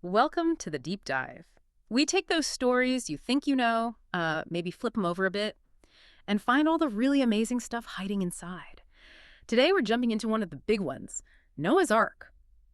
Welcome to the Deep Dive. We take those stories you think you know, maybe flip them over a bit, and find all the really amazing stuff hiding inside. Today we're jumping into one of the big ones, Noah's Ark.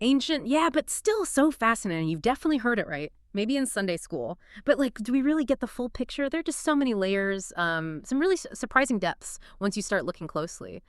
Ancient, yeah, but still so fascinating. You've definitely heard it right. Maybe in Sunday school. But, do we really get the full picture? There are just so many layers, some really surprising depths once you start looking closely.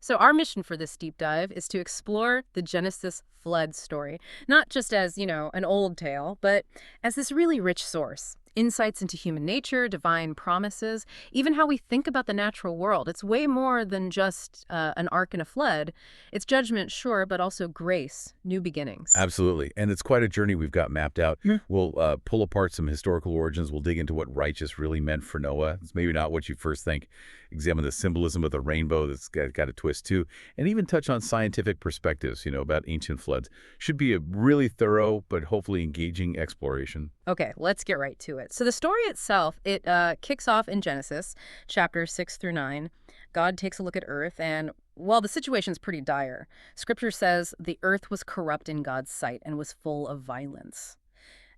So our mission for this deep dive is to explore the Genesis flood story, not just as, an old tale, but as this really rich source. Insights into human nature, divine promises, even how we think about the natural world. It's way more than just an ark and a flood. It's judgment, sure, but also grace, new beginnings. Absolutely. And it's quite a journey we've got mapped out. Yeah. We'll pull apart some historical origins. We'll dig into what righteous really meant for Noah. It's maybe not what you first think. Examine the symbolism of the rainbow that's got a twist too. And even touch on scientific perspectives, about ancient floods. Should be a really thorough but hopefully engaging exploration. Okay, let's get right to it. So the story itself, it kicks off in Genesis, chapters 6 through 9. God takes a look at Earth, and, well, the situation's pretty dire. Scripture says the Earth was corrupt in God's sight and was full of violence.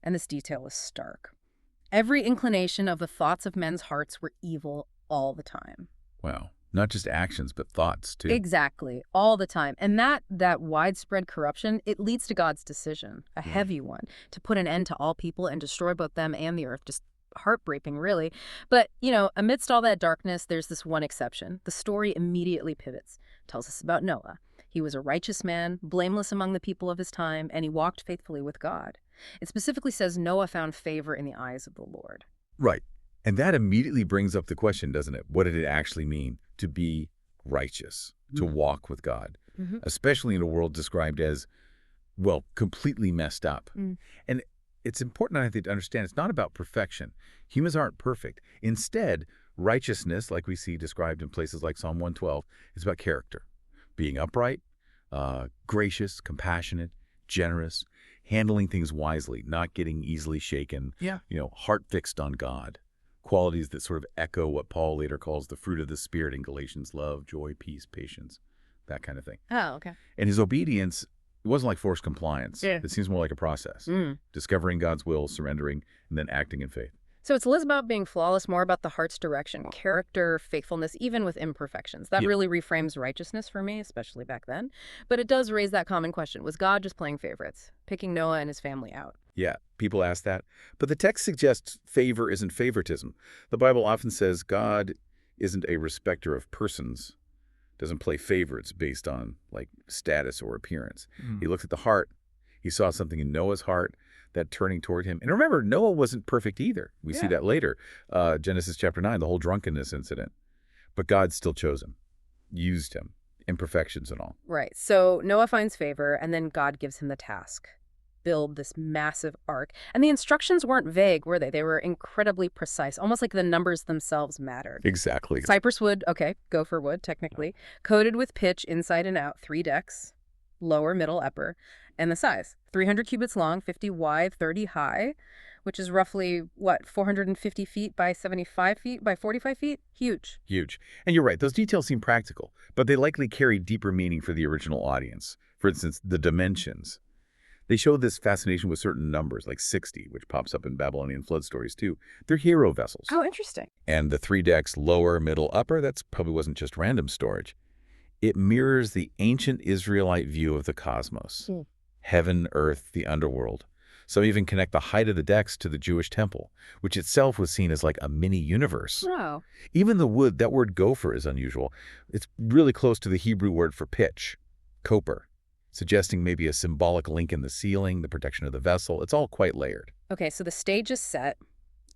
And this detail is stark. Every inclination of the thoughts of men's hearts were evil all the time. Wow. Not just actions, but thoughts, too. Exactly, all the time. And that widespread corruption, it leads to God's decision, a heavy one, to put an end to all people and destroy both them and the earth. Just heartbreaking, really. But, amidst all that darkness, there's this one exception. The story immediately pivots, tells us about Noah. He was a righteous man, blameless among the people of his time, and he walked faithfully with God. It specifically says Noah found favor in the eyes of the Lord. Right. And that immediately brings up the question, doesn't it? What did it actually mean to be righteous, to walk with God, especially in a world described as, well, completely messed up? And it's important, I think, to understand it's not about perfection. Humans aren't perfect. Instead, righteousness, like we see described in places like Psalm 112, is about character, being upright, gracious, compassionate, generous, handling things wisely, not getting easily shaken, heart fixed on God. Qualities that sort of echo what Paul later calls the fruit of the Spirit in Galatians: love, joy, peace, patience, that kind of thing. Oh, okay. And his obedience, it wasn't like forced compliance. Yeah. It seems more like a process. Discovering God's will, surrendering, and then acting in faith. So it's less about being flawless, more about the heart's direction, character, faithfulness, even with imperfections. That really reframes righteousness for me, especially back then. But it does raise that common question. Was God just playing favorites, picking Noah and his family out? Yeah, people ask that. But the text suggests favor isn't favoritism. The Bible often says God isn't a respecter of persons, doesn't play favorites based on, status or appearance. He looked at the heart. He saw something in Noah's heart that turning toward him. And remember, Noah wasn't perfect either. We see that later. Genesis chapter 9, the whole drunkenness incident. But God still chose him, used him, imperfections and all. Right. So Noah finds favor, and then God gives him the task. Build this massive ark. And the instructions weren't vague, were they? They were incredibly precise, almost like the numbers themselves mattered. Exactly. Cypress wood, okay, gopher wood, technically. Coated with pitch inside and out, 3 decks, lower, middle, upper. And the size, 300 cubits long, 50 wide, 30 high, which is roughly, 450 feet by 75 feet by 45 feet? Huge. Huge. And you're right, those details seem practical, but they likely carry deeper meaning for the original audience. For instance, the dimensions. They show this fascination with certain numbers, like 60, which pops up in Babylonian flood stories too. They're hero vessels. Oh, interesting. And the 3 decks, lower, middle, upper, that's probably wasn't just random storage. It mirrors the ancient Israelite view of the cosmos. Heaven, earth, the underworld. Some even connect the height of the decks to the Jewish temple, which itself was seen as like a mini-universe. Wow. Even the wood, that word gopher is unusual. It's really close to the Hebrew word for pitch, copper, suggesting maybe a symbolic link in the ceiling, the protection of the vessel. It's all quite layered. Okay, so the stage is set.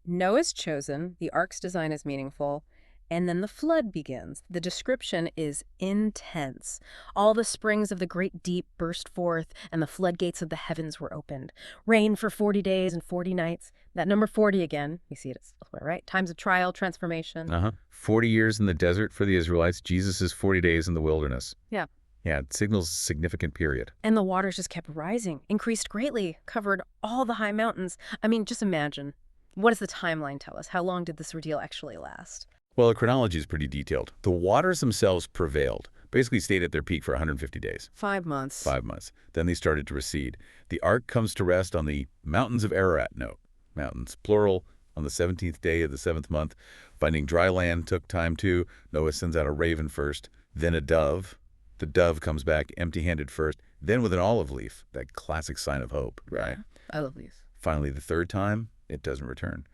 Noah's chosen. The ark's design is meaningful. And then the flood begins. The description is intense. All the springs of the great deep burst forth, and the floodgates of the heavens were opened. Rain for 40 days and 40 nights. That number 40 again, you see it elsewhere, right? Times of trial, transformation. 40 years in the desert for the Israelites. Jesus is 40 days in the wilderness. Yeah. Yeah, it signals a significant period. And the waters just kept rising, increased greatly, covered all the high mountains. I mean, just imagine. What does the timeline tell us? How long did this ordeal actually last? Well, the chronology is pretty detailed. The waters themselves prevailed, basically stayed at their peak for 150 days. 5 months. 5 months. Then they started to recede. The ark comes to rest on the mountains of Ararat. No, mountains, plural, on the 17th day of the 7th month. Finding dry land took time too. Noah sends out a raven first, then a dove. The dove comes back empty-handed first, then with an olive leaf, that classic sign of hope, right? I love these. Finally, the third time, it doesn't return.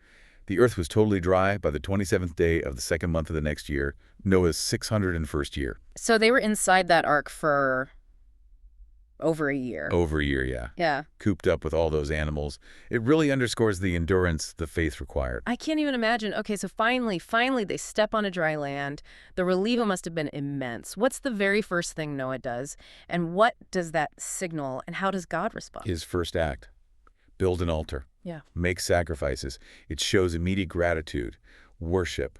The earth was totally dry by the 27th day of the 2nd month of the next year, Noah's 601st year. So they were inside that ark for over a year. Over a year, yeah. Yeah. Cooped up with all those animals. It really underscores the endurance the faith required. I can't even imagine. Okay, so finally, they step on a dry land. The relief must have been immense. What's the very first thing Noah does? And what does that signal? And how does God respond? His first act, build an altar. Yeah. Make sacrifices. It shows immediate gratitude, worship,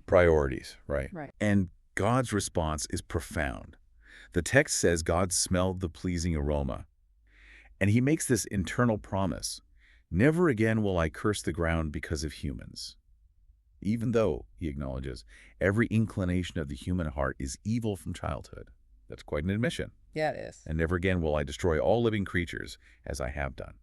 priorities, right? Right. And God's response is profound. The text says God smelled the pleasing aroma. And he makes this internal promise, never again will I curse the ground because of humans. Even though, he acknowledges, every inclination of the human heart is evil from childhood. That's quite an admission. Yeah, it is. And never again will I destroy all living creatures as I have done.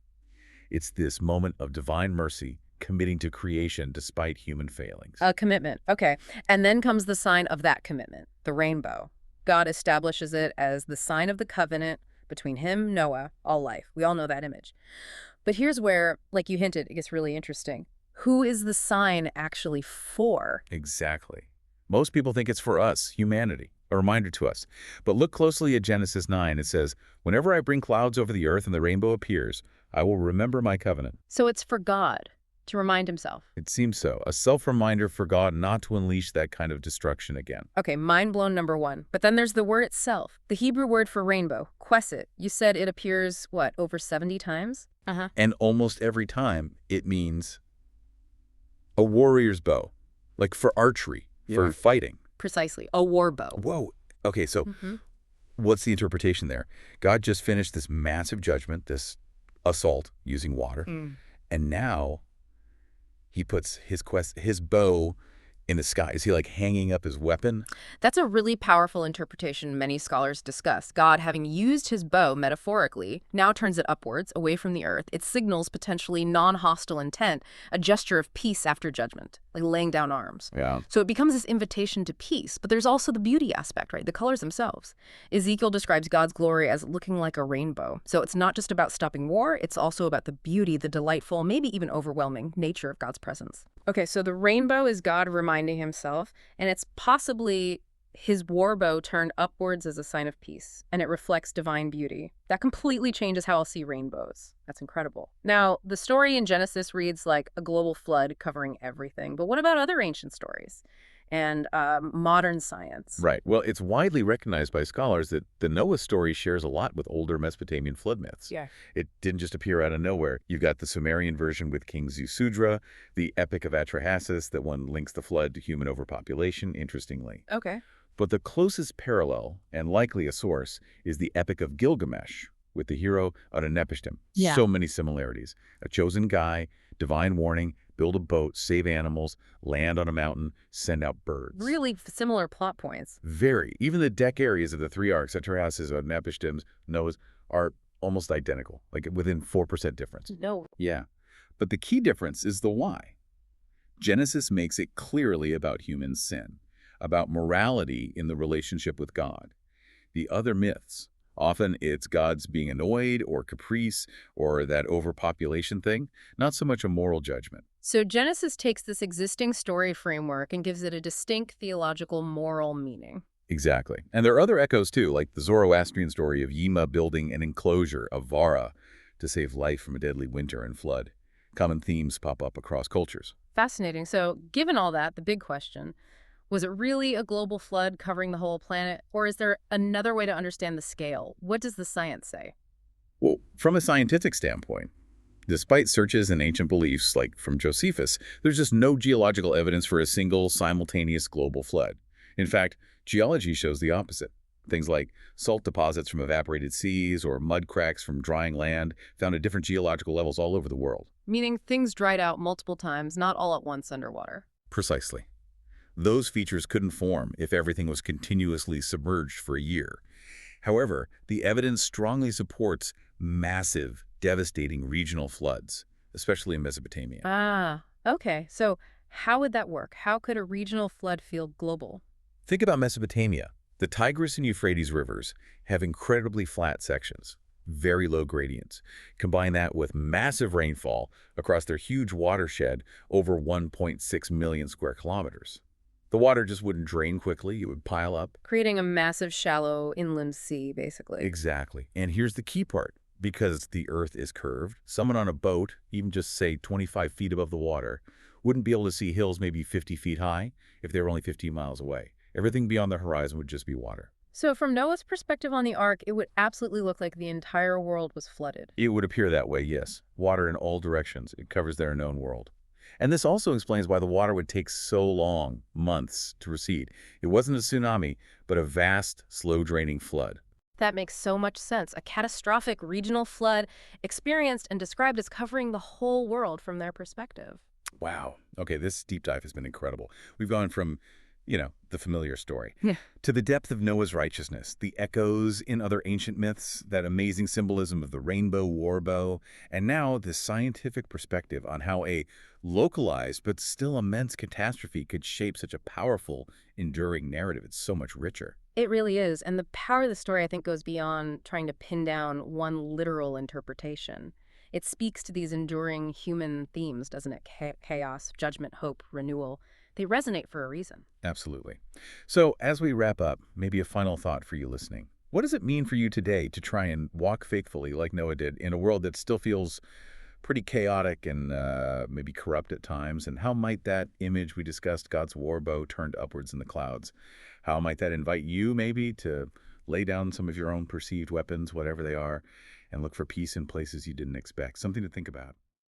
It's this moment of divine mercy committing to creation despite human failings. A commitment. Okay. And then comes the sign of that commitment, the rainbow. God establishes it as the sign of the covenant between him, Noah, all life. We all know that image. But here's where, like you hinted, it gets really interesting. Who is the sign actually for? Exactly. Most people think it's for us, humanity, a reminder to us. But look closely at Genesis 9. It says, whenever I bring clouds over the earth and the rainbow appears, I will remember my covenant. So it's for God to remind himself. It seems so. A self-reminder for God not to unleash that kind of destruction again. Okay, mind blown number one. But then there's the word itself. The Hebrew word for rainbow, queset. You said it appears, what, over 70 times? And almost every time it means a warrior's bow, like for archery, for fighting. Precisely. A war bow. Whoa. Okay, so what's the interpretation there? God just finished this massive judgment, this assault using water, and now he puts his bow in the sky. Is he like hanging up his weapon? That's a really powerful interpretation many scholars discuss. God, having used his bow metaphorically, now turns it upwards, away from the earth. It signals potentially non-hostile intent, a gesture of peace after judgment, like laying down arms. Yeah. So it becomes this invitation to peace, but there's also the beauty aspect, right? The colors themselves. Ezekiel describes God's glory as looking like a rainbow. So it's not just about stopping war, it's also about the beauty, the delightful, maybe even overwhelming nature of God's presence. Okay, so the rainbow is God reminding himself, and it's possibly his war bow turned upwards as a sign of peace, and it reflects divine beauty. That completely changes how I'll see rainbows. That's incredible. Now, the story in Genesis reads like a global flood covering everything, but what about other ancient stories and modern science? Right. Well, it's widely recognized by scholars that the Noah story shares a lot with older Mesopotamian flood myths. Yeah. It didn't just appear out of nowhere. You've got the Sumerian version with King Zusudra, the Epic of Atrahasis, that one links the flood to human overpopulation, interestingly. Okay. But the closest parallel, and likely a source, is the Epic of Gilgamesh, with the hero Utnapishtim. Yeah. So many similarities. A chosen guy, divine warning, build a boat, save animals, land on a mountain, send out birds. Really similar plot points. Very. Even the deck areas of the three arcs, Atrahasis, Utnapishtim, Noah's, are almost identical, like within 4% difference. No. Yeah. But the key difference is the why. Genesis makes it clearly about human sin, about morality in the relationship with God. The other myths, often it's God's being annoyed or caprice or that overpopulation thing, not so much a moral judgment. So Genesis takes this existing story framework and gives it a distinct theological moral meaning. Exactly. And there are other echoes too, like the Zoroastrian story of Yima building an enclosure of Vara to save life from a deadly winter and flood. Common themes pop up across cultures. Fascinating. So given all that, the big question, was it really a global flood covering the whole planet? Or is there another way to understand the scale? What does the science say? Well, from a scientific standpoint, despite searches and ancient beliefs like from Josephus, there's just no geological evidence for a single simultaneous global flood. In fact, geology shows the opposite. Things like salt deposits from evaporated seas or mud cracks from drying land found at different geological levels all over the world. Meaning things dried out multiple times, not all at once underwater. Precisely. Those features couldn't form if everything was continuously submerged for a year. However, the evidence strongly supports massive, devastating regional floods, especially in Mesopotamia. Ah, okay. So how would that work? How could a regional flood feel global? Think about Mesopotamia. The Tigris and Euphrates rivers have incredibly flat sections, very low gradients. Combine that with massive rainfall across their huge watershed over 1.6 million square kilometers. The water just wouldn't drain quickly, it would pile up. Creating a massive, shallow inland sea, basically. Exactly. And here's the key part. Because the earth is curved, someone on a boat, even just say 25 feet above the water, wouldn't be able to see hills maybe 50 feet high if they were only 15 miles away. Everything beyond the horizon would just be water. So from Noah's perspective on the ark, it would absolutely look like the entire world was flooded. It would appear that way, yes. Water in all directions. It covers their known world. And this also explains why the water would take so long, months, to recede. It wasn't a tsunami, but a vast, slow-draining flood. That makes so much sense. A catastrophic regional flood experienced and described as covering the whole world from their perspective. Wow. Okay, this deep dive has been incredible. We've gone from, the familiar story, Yeah. to the depth of Noah's righteousness, the echoes in other ancient myths, that amazing symbolism of the rainbow war bow, and now this scientific perspective on how a localized but still immense catastrophe could shape such a powerful, enduring narrative. It's so much richer. It really is. And the power of the story, I think, goes beyond trying to pin down one literal interpretation. It speaks to these enduring human themes, doesn't it? Chaos, judgment, hope, renewal. They resonate for a reason. Absolutely. So as we wrap up, maybe a final thought for you listening. What does it mean for you today to try and walk faithfully like Noah did in a world that still feels pretty chaotic and maybe corrupt at times? And how might that image we discussed, God's war bow turned upwards in the clouds, how might that invite you maybe to lay down some of your own perceived weapons, whatever they are, and look for peace in places you didn't expect? Something to think about.